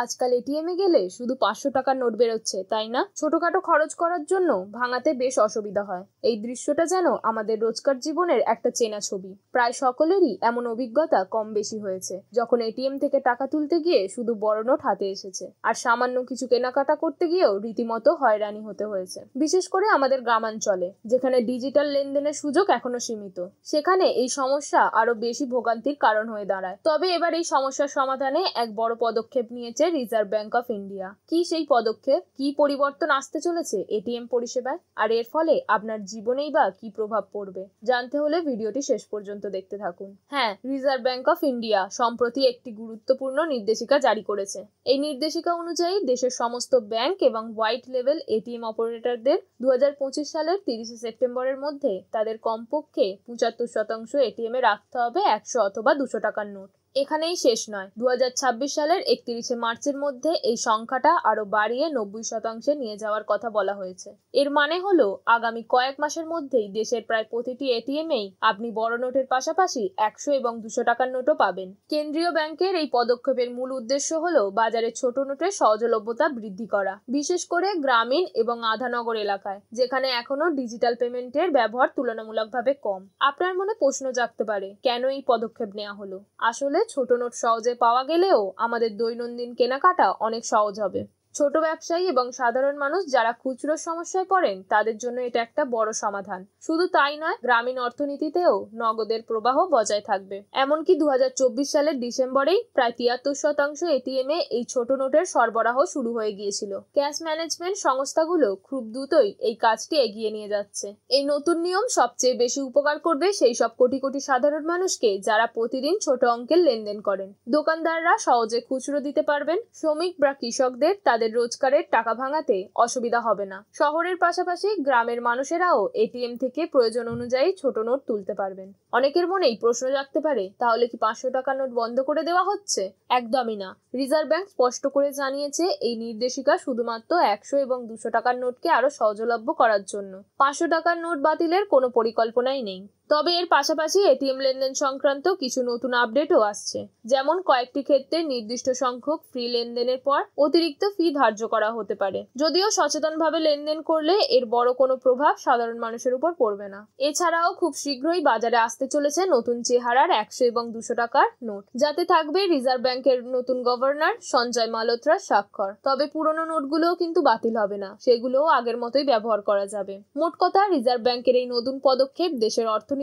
আজকাল এটিএমে গেলে শুধু 500 টাকার নোট বেরোচ্ছে, তাই না? ছোটখাটো খরচ করার জন্য ভাঙাতে বেশ অসুবিধা হয়। এই দৃশ্যটা যেন আমাদের রোজকার জীবনের একটা চেনা ছবি। প্রায় সকলেরই এমন অভিজ্ঞতা কম বেশি হয়েছে, যখন এটিএম থেকে টাকা তুলতে গিয়ে শুধু বড় নোট হাতে এসেছে, আর সামান্য কিছু কেনাকাটা করতে গিয়েও রীতিমতো হয়রানি হতে হয়েছে। বিশেষ করে আমাদের গ্রামাঞ্চলে, যেখানে ডিজিটাল লেনদেনের সুযোগ এখনো সীমিত, সেখানে এই সমস্যা আরো বেশি ভোগান্তির কারণ হয়ে দাঁড়ায়। তবে এবার এই সমস্যার সমাধানে এক বড় পদক্ষেপ নিয়েছে রিজার্ভ ব্যাংক অফ ইন্ডিয়া। কি সেই পদক্ষেপ? কি পরিবর্তন আসতে চলেছে এটিএম পরিষেবায়, আর এর ফলে আপনার জীবনেই বা কি প্রভাব পড়বে? জানতে হলে ভিডিওটি শেষ পর্যন্ত দেখতে থাকুন। হ্যাঁ, রিজার্ভ ব্যাংক অফ ইন্ডিয়া সম্প্রতি একটি গুরুত্বপূর্ণ নির্দেশিকা জারি করেছে। এই নির্দেশিকা অনুযায়ী দেশের সমস্ত ব্যাংক এবং হোয়াইট লেভেল এটিএম অপারেটরদের 2025 সালের 30 সেপ্টেম্বরের মধ্যে তাদের কমপক্ষে 75% এটিএম এ রাখতে হবে 100 অথবা 200 টাকার নোট। এখানেই শেষ নয়, 2026 সালের 31 মার্চের মধ্যে এই সংখ্যাটা আরো বাড়িয়ে 90% নিয়ে যাওয়ার কথা বলা হয়েছে। এর মানে হলো আগামী কয়েক মাসের মধ্যেই দেশের প্রায় প্রতিটি এটিএমেই আপনি বড় নোটের পাশাপাশি 100 এবং 200 টাকার নোটও পাবেন। কেন্দ্রীয় ব্যাংকের এই পদক্ষেপের মূল উদ্দেশ্য হলো বাজারে ছোট নোটের সহজলভ্যতা বৃদ্ধি করা, বিশেষ করে গ্রামীণ এবং আধানগর এলাকায়, যেখানে এখনো ডিজিটাল পেমেন্টের ব্যবহার তুলনামূলকভাবে কম। আপনার মনে প্রশ্ন জাগতে পারে, কেন এই পদক্ষেপ নেওয়া হলো? আসলে ছোট নোট সহজে পাওয়া গেলেও আমাদের দৈনন্দিন কেনাকাটা অনেক সহজ হবে। ছোট ব্যবসায়ী এবং সাধারণ মানুষ যারা খুচরো সমস্যায় পড়েন, তাদের জন্য এটা একটা বড় সমাধান। শুধু তাই নয়, গ্রামীণ অর্থনীতিতেও নগদের প্রবাহ বজায় থাকবে। এমনকি 2024 সালের ডিসেম্বরেই প্রায় 73% এটিএম এ এই ছোট নোটের সরবরাহ শুরু হয়ে গিয়েছিল। ক্যাশ ম্যানেজমেন্ট সংস্থাগুলো খুব দ্রুতই এই কাজটি এগিয়ে নিয়ে যাচ্ছে। এই নতুন নিয়ম সবচেয়ে বেশি উপকার করবে সেই সব কোটি কোটি সাধারণ মানুষকে যারা প্রতিদিন ছোট অঙ্কের লেনদেন করেন। দোকানদাররা সহজে খুচরো দিতে পারবেন, শ্রমিক বা কৃষকদের তাদের রোজগারের টাকা ভাঙাতে অসুবিধা হবে না। শহরের পাশাপাশি গ্রামের মানুষেরাও এটিএম থেকে প্রয়োজন অনুযায়ী ছোট নোট তুলতে পারবেন। অনেকের মনেই প্রশ্ন জাগতে পারে, তাহলে কি 500 টাকার নোট বন্ধ করে দেওয়া হচ্ছে? একদমই না। রিজার্ভ ব্যাংক স্পষ্ট করে জানিয়েছে, এই নির্দেশিকা শুধুমাত্র 100 এবং 200 টাকার নোটকে আরো সহজলভ্য করার জন্য। 500 টাকার নোট বাতিলের কোনো পরিকল্পনাই নেই। তবে এর পাশাপাশি এটিএম লেনদেন সংক্রান্ত কিছু নতুন আপডেটও আসছে। যেমন কয়েকটি ক্ষেত্রে নির্দিষ্ট সংখ্যক ফ্রি লেনদেনের পর অতিরিক্ত ফি ধার্য করা হতে পারে। যদিও সচেতনভাবে লেনদেন করলে এর বড় কোনো প্রভাব সাধারণ মানুষের উপর পড়বে না। এছাড়াও খুব শীঘ্রই বাজারে আসতে চলেছে নতুন চেহারার 100 এবং 200 টাকার নোট, যাতে থাকবে রিজার্ভ ব্যাংকের নতুন গভর্নর সঞ্জয় মালহোত্রার স্বাক্ষর। তবে পুরনো নোটগুলোও কিন্তু বাতিল হবে না, সেগুলোও আগের মতোই ব্যবহার করা যাবে। মোট কথা, রিজার্ভ ব্যাংকের এই নতুন পদক্ষেপ দেশের অর্থনীতিতে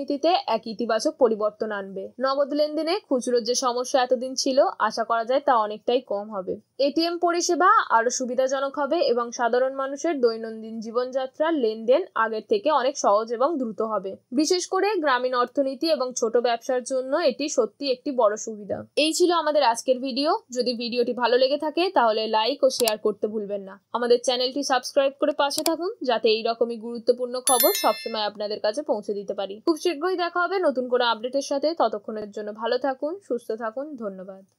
এক ইতিবাচক পরিবর্তন আনবে। নগদ লেনদেনে খুচরোর যে সমস্যা এতদিন ছিল, আশা করা যায় তা অনেকটাই কম হবে। এটিএম পরিষেবা আরো সুবিধাজনক হবে এবং সাধারণ মানুষের দৈনন্দিন জীবনযাত্রার লেনদেন আগের থেকে অনেক সহজ এবং দ্রুত হবে। বিশেষ করে গ্রামীণ অর্থনীতি এবং ছোট ব্যবসার জন্য এটি সত্যি একটি বড় সুবিধা। এই ছিল আমাদের আজকের ভিডিও। যদি ভিডিওটি ভালো লেগে থাকে তাহলে লাইক ও শেয়ার করতে ভুলবেন না। আমাদের চ্যানেলটি সাবস্ক্রাইব করে পাশে থাকুন, যাতে এইরকমই গুরুত্বপূর্ণ খবর সবসময় আপনাদের কাছে পৌঁছে দিতে পারি। খুব শীঘ্রই দেখা হবে নতুন কোনো আপডেটের সাথে। ততক্ষণের জন্য ভালো থাকুন, সুস্থ থাকুন। ধন্যবাদ।